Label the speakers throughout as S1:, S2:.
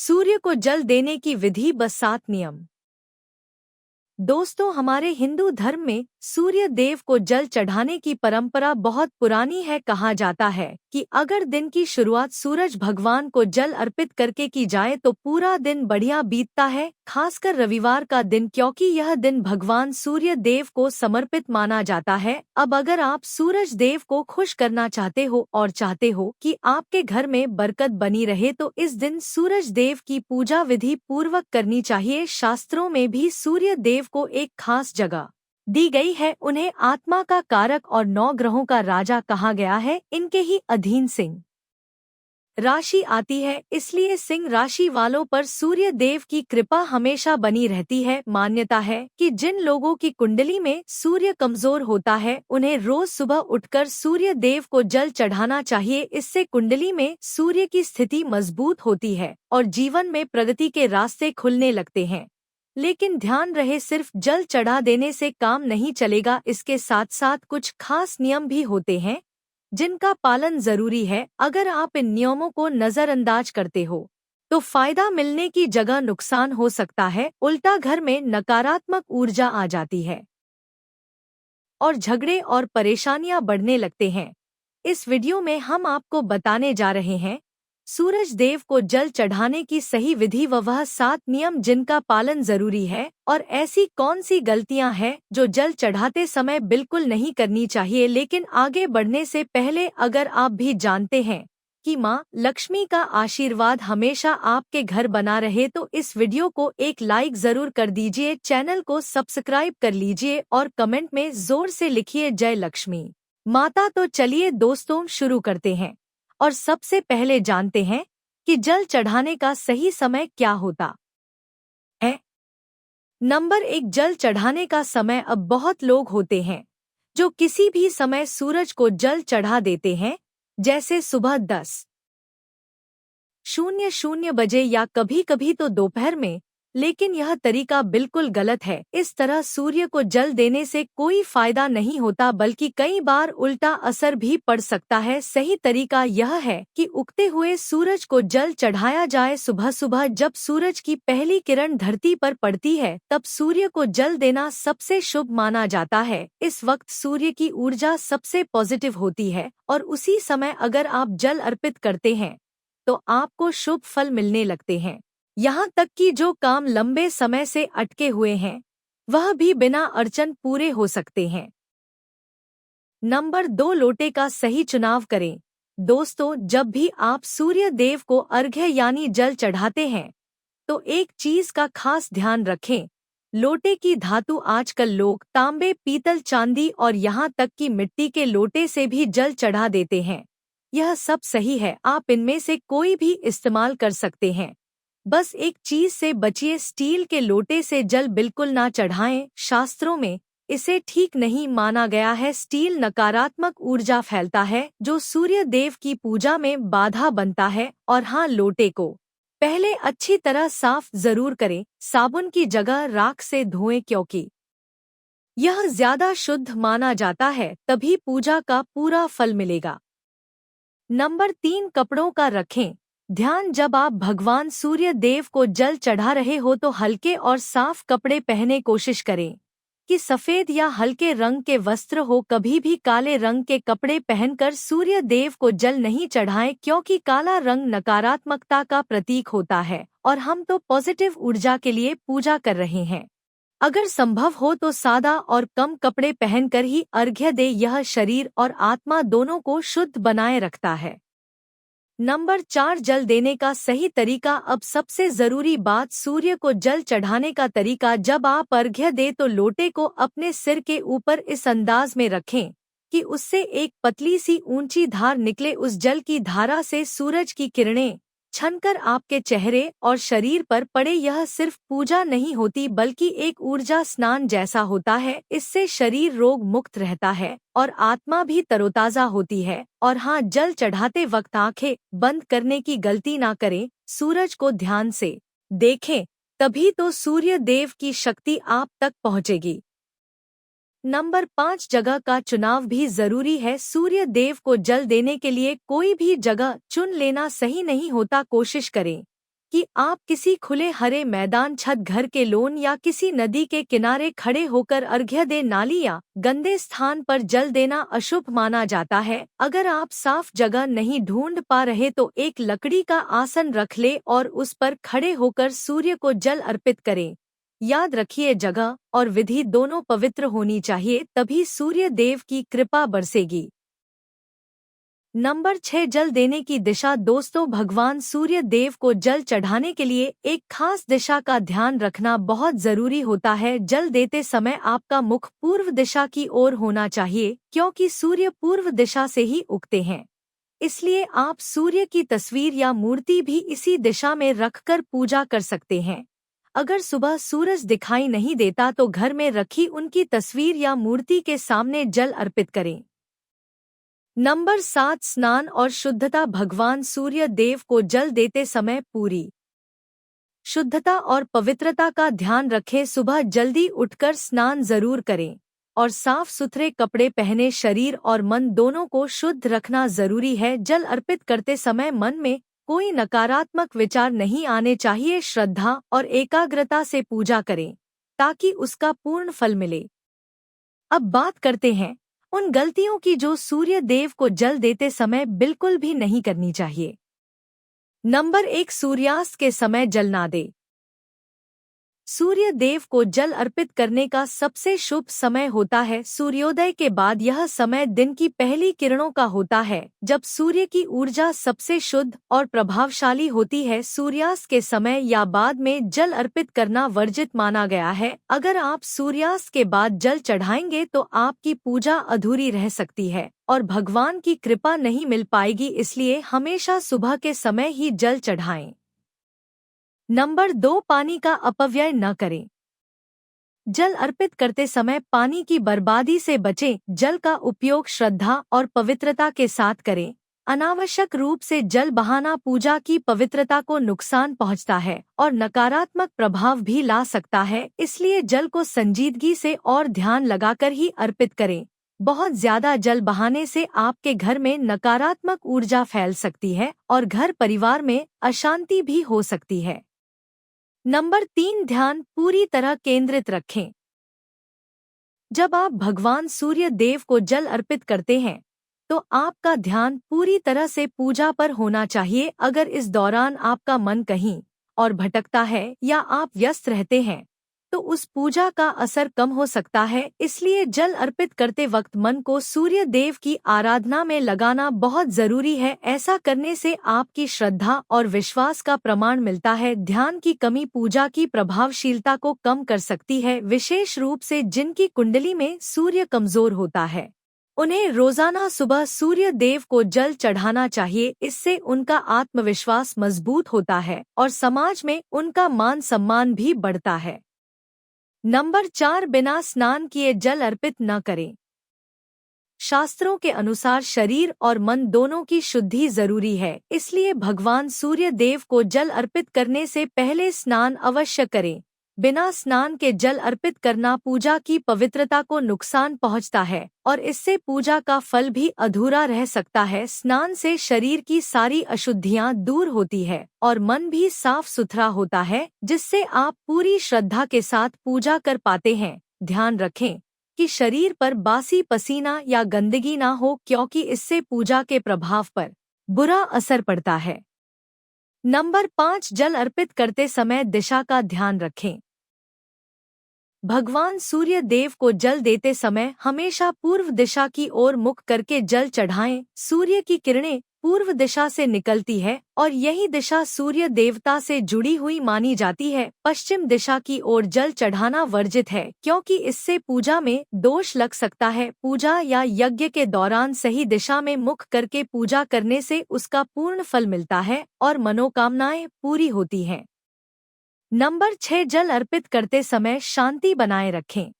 S1: सूर्य को जल देने की विधि व 7 नियम। दोस्तों, हमारे हिंदू धर्म में सूर्य देव को जल चढ़ाने की परंपरा बहुत पुरानी है। कहा जाता है कि अगर दिन की शुरुआत सूरज भगवान को जल अर्पित करके की जाए तो पूरा दिन बढ़िया बीतता है, खासकर रविवार का दिन, क्योंकि यह दिन भगवान सूर्य देव को समर्पित माना जाता है। अब अगर आप सूरज देव को खुश करना चाहते हो और चाहते हो कि आपके घर में बरकत बनी रहे तो इस दिन सूरज देव की पूजा विधि पूर्वक करनी चाहिए। शास्त्रों में भी सूर्य देव को एक खास जगह दी गई है। उन्हें आत्मा का कारक और 9 ग्रहों का राजा कहा गया है। इनके ही अधीन सिंह राशि आती है, इसलिए सिंह राशि वालों पर सूर्य देव की कृपा हमेशा बनी रहती है। मान्यता है कि जिन लोगों की कुंडली में सूर्य कमजोर होता है उन्हें रोज सुबह उठकर सूर्य देव को जल चढ़ाना चाहिए। इससे कुंडली में सूर्य की स्थिति मजबूत होती है और जीवन में प्रगति के रास्ते खुलने लगते हैं। लेकिन ध्यान रहे, सिर्फ जल चढ़ा देने से काम नहीं चलेगा। इसके साथ साथ कुछ खास नियम भी होते हैं जिनका पालन जरूरी है। अगर आप इन नियमों को नजरअंदाज करते हो तो फायदा मिलने की जगह नुकसान हो सकता है। उल्टा घर में नकारात्मक ऊर्जा आ जाती है और झगड़े और परेशानियां बढ़ने लगते हैं। इस वीडियो में हम आपको बताने जा रहे हैं सूरज देव को जल चढ़ाने की सही विधि व वह 7 नियम जिनका पालन जरूरी है, और ऐसी कौन सी गलतियां हैं जो जल चढ़ाते समय बिल्कुल नहीं करनी चाहिए। लेकिन आगे बढ़ने से पहले अगर आप भी जानते हैं कि माँ लक्ष्मी का आशीर्वाद हमेशा आपके घर बना रहे तो इस वीडियो को एक लाइक जरूर कर दीजिए, चैनल को सब्सक्राइब कर लीजिए और कमेंट में जोर से लिखिए जय लक्ष्मी माता। तो चलिए दोस्तों शुरू करते हैं और सबसे पहले जानते हैं कि जल चढ़ाने का सही समय क्या होता है। नंबर 1, जल चढ़ाने का समय। अब बहुत लोग होते हैं जो किसी भी समय सूरज को जल चढ़ा देते हैं, जैसे सुबह 10:00 बजे या कभी कभी तो दोपहर में, लेकिन यह तरीका बिल्कुल गलत है। इस तरह सूर्य को जल देने से कोई फायदा नहीं होता बल्कि कई बार उल्टा असर भी पड़ सकता है। सही तरीका यह है कि उगते हुए सूरज को जल चढ़ाया जाए। सुबह सुबह जब सूरज की पहली किरण धरती पर पड़ती है तब सूर्य को जल देना सबसे शुभ माना जाता है। इस वक्त सूर्य की ऊर्जा सबसे पॉजिटिव होती है और उसी समय अगर आप जल अर्पित करते हैं तो आपको शुभ फल मिलने लगते हैं। यहाँ तक कि जो काम लंबे समय से अटके हुए हैं वह भी बिना अड़चन पूरे हो सकते हैं। नंबर 2, लोटे का सही चुनाव करें। दोस्तों, जब भी आप सूर्य देव को अर्घ्य यानी जल चढ़ाते हैं तो एक चीज का खास ध्यान रखें। लोटे की धातु आजकल लोग तांबे, पीतल, चांदी और यहाँ तक कि मिट्टी के लोटे से भी जल चढ़ा देते हैं। यह सब सही है, आप इनमें से कोई भी इस्तेमाल कर सकते हैं। बस एक चीज से बचिए, स्टील के लोटे से जल बिल्कुल ना चढ़ाएं। शास्त्रों में इसे ठीक नहीं माना गया है। स्टील नकारात्मक ऊर्जा फैलता है जो सूर्य देव की पूजा में बाधा बनता है। और हाँ, लोटे को पहले अच्छी तरह साफ जरूर करें, साबुन की जगह राख से धोएं क्योंकि यह ज्यादा शुद्ध माना जाता है, तभी पूजा का पूरा फल मिलेगा। नंबर 3, कपड़ों का रखें ध्यान। जब आप भगवान सूर्य देव को जल चढ़ा रहे हो तो हल्के और साफ कपड़े पहने कोशिश करें कि सफेद या हल्के रंग के वस्त्र हो। कभी भी काले रंग के कपड़े पहनकर सूर्य देव को जल नहीं चढ़ाएं क्योंकि काला रंग नकारात्मकता का प्रतीक होता है और हम तो पॉजिटिव ऊर्जा के लिए पूजा कर रहे हैं। अगर संभव हो तो सादा और कम कपड़े पहनकर ही अर्घ्य दे, यह शरीर और आत्मा दोनों को शुद्ध बनाए रखता है। नंबर 4, जल देने का सही तरीका। अब सबसे जरूरी बात, सूर्य को जल चढ़ाने का तरीका। जब आप अर्घ्य दे तो लोटे को अपने सिर के ऊपर इस अंदाज में रखें कि उससे एक पतली सी ऊंची धार निकले। उस जल की धारा से सूरज की किरणें छनकर आपके चेहरे और शरीर पर पड़े। यह सिर्फ पूजा नहीं होती बल्कि एक ऊर्जा स्नान जैसा होता है। इससे शरीर रोग मुक्त रहता है और आत्मा भी तरोताजा होती है। और हाँ, जल चढ़ाते वक्त आंखें बंद करने की गलती ना करें। सूरज को ध्यान से देखें, तभी तो सूर्य देव की शक्ति आप तक पहुँचेगी। नंबर 5, जगह का चुनाव भी जरूरी है। सूर्य देव को जल देने के लिए कोई भी जगह चुन लेना सही नहीं होता। कोशिश करें कि आप किसी खुले हरे मैदान, छत, घर के लॉन या किसी नदी के किनारे खड़े होकर अर्घ्य दें। नाली या गंदे स्थान पर जल देना अशुभ माना जाता है। अगर आप साफ जगह नहीं ढूंढ पा रहे तो एक लकड़ी का आसन रख ले और उस पर खड़े होकर सूर्य को जल अर्पित करें। याद रखिए, जगह और विधि दोनों पवित्र होनी चाहिए, तभी सूर्य देव की कृपा बरसेगी। नंबर 6, जल देने की दिशा। दोस्तों, भगवान सूर्य देव को जल चढ़ाने के लिए एक खास दिशा का ध्यान रखना बहुत जरूरी होता है। जल देते समय आपका मुख पूर्व दिशा की ओर होना चाहिए, क्योंकि सूर्य पूर्व दिशा से ही उगते हैं। इसलिए आप सूर्य की तस्वीर या मूर्ति भी इसी दिशा में रखकर पूजा कर सकते हैं। अगर सुबह सूरज दिखाई नहीं देता तो घर में रखी उनकी तस्वीर या मूर्ति के सामने जल अर्पित करें। नंबर 7, स्नान और शुद्धता। भगवान सूर्य देव को जल देते समय पूरी शुद्धता और पवित्रता का ध्यान रखें। सुबह जल्दी उठकर स्नान जरूर करें और साफ सुथरे कपड़े पहने। शरीर और मन दोनों को शुद्ध रखना जरूरी है। जल अर्पित करते समय मन में कोई नकारात्मक विचार नहीं आने चाहिए। श्रद्धा और एकाग्रता से पूजा करें ताकि उसका पूर्ण फल मिले। अब बात करते हैं उन गलतियों की जो सूर्य देव को जल देते समय बिल्कुल भी नहीं करनी चाहिए। नंबर 1, सूर्यास्त के समय जल ना दे। सूर्य देव को जल अर्पित करने का सबसे शुभ समय होता है सूर्योदय के बाद। यह समय दिन की पहली किरणों का होता है, जब सूर्य की ऊर्जा सबसे शुद्ध और प्रभावशाली होती है। सूर्यास्त के समय या बाद में जल अर्पित करना वर्जित माना गया है। अगर आप सूर्यास्त के बाद जल चढ़ाएंगे तो आपकी पूजा अधूरी रह सकती है और भगवान की कृपा नहीं मिल पाएगी। इसलिए हमेशा सुबह के समय ही जल चढ़ाएं। नंबर 2, पानी का अपव्यय न करें। जल अर्पित करते समय पानी की बर्बादी से बचें। जल का उपयोग श्रद्धा और पवित्रता के साथ करें। अनावश्यक रूप से जल बहाना पूजा की पवित्रता को नुकसान पहुंचता है और नकारात्मक प्रभाव भी ला सकता है। इसलिए जल को संजीदगी से और ध्यान लगाकर ही अर्पित करें। बहुत ज्यादा जल बहाने से आपके घर में नकारात्मक ऊर्जा फैल सकती है और घर परिवार में अशांति भी हो सकती है। नंबर 3, ध्यान पूरी तरह केंद्रित रखें। जब आप भगवान सूर्य देव को जल अर्पित करते हैं तो आपका ध्यान पूरी तरह से पूजा पर होना चाहिए। अगर इस दौरान आपका मन कहीं और भटकता है या आप व्यस्त रहते हैं तो उस पूजा का असर कम हो सकता है। इसलिए जल अर्पित करते वक्त मन को सूर्य देव की आराधना में लगाना बहुत जरूरी है। ऐसा करने से आपकी श्रद्धा और विश्वास का प्रमाण मिलता है। ध्यान की कमी पूजा की प्रभावशीलता को कम कर सकती है, विशेष रूप से जिनकी कुंडली में सूर्य कमजोर होता है। उन्हें रोजाना सुबह सूर्य देव को जल चढ़ाना चाहिए। इससे उनका आत्मविश्वास मजबूत होता है और समाज में उनका मान सम्मान भी बढ़ता है। नंबर 4, बिना स्नान किए जल अर्पित न करें। शास्त्रों के अनुसार शरीर और मन दोनों की शुद्धि जरूरी है। इसलिए भगवान सूर्य देव को जल अर्पित करने से पहले स्नान अवश्य करें। बिना स्नान के जल अर्पित करना पूजा की पवित्रता को नुकसान पहुंचता है और इससे पूजा का फल भी अधूरा रह सकता है। स्नान से शरीर की सारी अशुद्धियां दूर होती है और मन भी साफ सुथरा होता है, जिससे आप पूरी श्रद्धा के साथ पूजा कर पाते हैं। ध्यान रखें कि शरीर पर बासी पसीना या गंदगी ना हो, क्योंकि इससे पूजा के प्रभाव पर बुरा असर पड़ता है। नंबर 5, जल अर्पित करते समय दिशा का ध्यान रखें। भगवान सूर्य देव को जल देते समय हमेशा पूर्व दिशा की ओर मुख करके जल चढ़ाएं। सूर्य की किरणें पूर्व दिशा से निकलती है और यही दिशा सूर्य देवता से जुड़ी हुई मानी जाती है। पश्चिम दिशा की ओर जल चढ़ाना वर्जित है, क्योंकि इससे पूजा में दोष लग सकता है। पूजा या यज्ञ के दौरान सही दिशा में मुख करके पूजा करने से उसका पूर्ण फल मिलता है और मनोकामनाएं पूरी होती हैं। नंबर 6, जल अर्पित करते समय शांति बनाए रखें।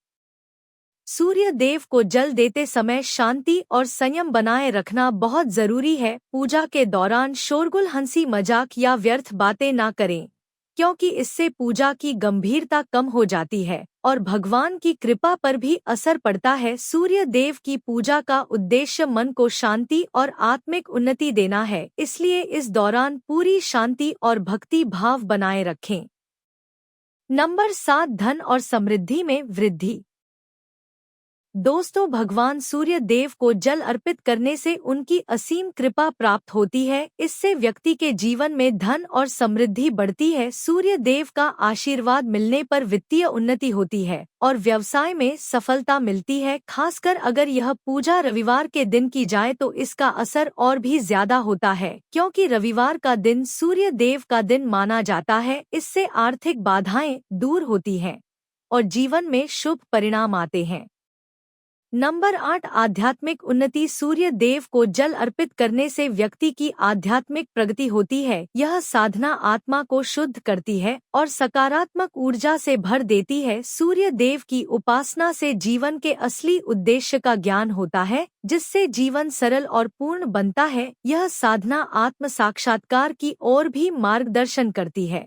S1: सूर्य देव को जल देते समय शांति और संयम बनाए रखना बहुत जरूरी है। पूजा के दौरान शोरगुल, हंसी मजाक या व्यर्थ बातें ना करें। क्योंकि इससे पूजा की गंभीरता कम हो जाती है और भगवान की कृपा पर भी असर पड़ता है। सूर्य देव की पूजा का उद्देश्य मन को शांति और आत्मिक उन्नति देना है, इसलिए इस दौरान पूरी शांति और भक्ति भाव बनाए रखें। नंबर 7, धन और समृद्धि में वृद्धि। दोस्तों, भगवान सूर्य देव को जल अर्पित करने से उनकी असीम कृपा प्राप्त होती है। इससे व्यक्ति के जीवन में धन और समृद्धि बढ़ती है। सूर्य देव का आशीर्वाद मिलने पर वित्तीय उन्नति होती है और व्यवसाय में सफलता मिलती है। खासकर अगर यह पूजा रविवार के दिन की जाए तो इसका असर और भी ज्यादा होता है, क्योंकि रविवार का दिन सूर्य देव का दिन माना जाता है। इससे आर्थिक बाधाएं दूर होती हैं और जीवन में शुभ परिणाम आते हैं। नंबर 8, आध्यात्मिक उन्नति। सूर्य देव को जल अर्पित करने से व्यक्ति की आध्यात्मिक प्रगति होती है। यह साधना आत्मा को शुद्ध करती है और सकारात्मक ऊर्जा से भर देती है। सूर्य देव की उपासना से जीवन के असली उद्देश्य का ज्ञान होता है, जिससे जीवन सरल और पूर्ण बनता है। यह साधना आत्म साक्षात्कार की ओर भी मार्गदर्शन करती है।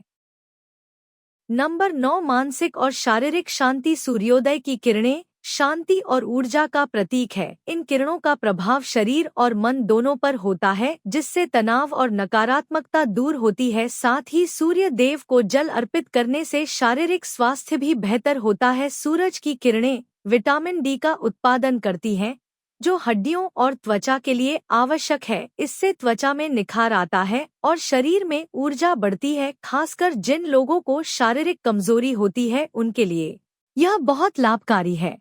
S1: नंबर 9, मानसिक और शारीरिक शांति। सूर्योदय की किरणें शांति और ऊर्जा का प्रतीक है। इन किरणों का प्रभाव शरीर और मन दोनों पर होता है, जिससे तनाव और नकारात्मकता दूर होती है। साथ ही सूर्य देव को जल अर्पित करने से शारीरिक स्वास्थ्य भी बेहतर होता है। सूरज की किरणें विटामिन डी का उत्पादन करती हैं, जो हड्डियों और त्वचा के लिए आवश्यक है। इससे त्वचा में निखार आता है और शरीर में ऊर्जा बढ़ती है। खासकर जिन लोगों को शारीरिक कमजोरी होती है, उनके लिए यह बहुत लाभकारी है।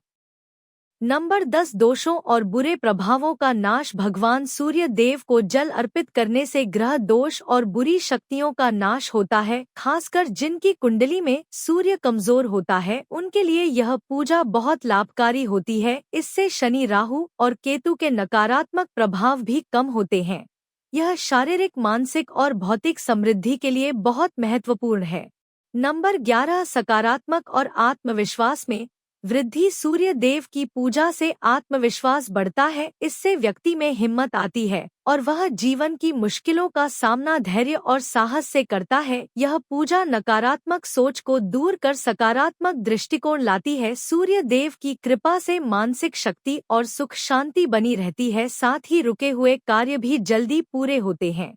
S1: नंबर 10, दोषों और बुरे प्रभावों का नाश। भगवान सूर्य देव को जल अर्पित करने से ग्रह दोष और बुरी शक्तियों का नाश होता है। खासकर जिनकी कुंडली में सूर्य कमजोर होता है, उनके लिए यह पूजा बहुत लाभकारी होती है। इससे शनि, राहु और केतु के नकारात्मक प्रभाव भी कम होते हैं। यह शारीरिक, मानसिक और भौतिक समृद्धि के लिए बहुत महत्वपूर्ण है। नंबर 11, सकारात्मक और आत्मविश्वास में वृद्धि। सूर्य देव की पूजा से आत्मविश्वास बढ़ता है। इससे व्यक्ति में हिम्मत आती है और वह जीवन की मुश्किलों का सामना धैर्य और साहस से करता है। यह पूजा नकारात्मक सोच को दूर कर सकारात्मक दृष्टिकोण लाती है। सूर्य देव की कृपा से मानसिक शक्ति और सुख शांति बनी रहती है। साथ ही रुके हुए कार्य भी जल्दी पूरे होते हैं।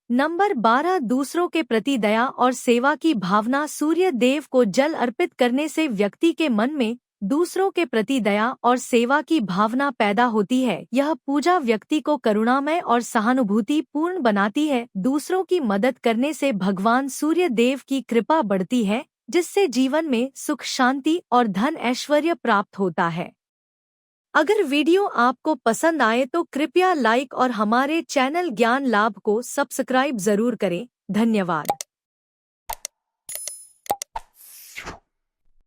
S1: नंबर 12, दूसरों के प्रति दया और सेवा की भावना। सूर्य देव को जल अर्पित करने से व्यक्ति के मन में दूसरों के प्रति दया और सेवा की भावना पैदा होती है। यह पूजा व्यक्ति को करुणामय और सहानुभूति पूर्ण बनाती है। दूसरों की मदद करने से भगवान सूर्य देव की कृपा बढ़ती है, जिससे जीवन में सुख, शांति और धन ऐश्वर्य प्राप्त होता है। अगर वीडियो आपको पसंद आए तो कृपया लाइक और हमारे चैनल ज्ञान लाभ को सब्सक्राइब जरूर करें। धन्यवाद।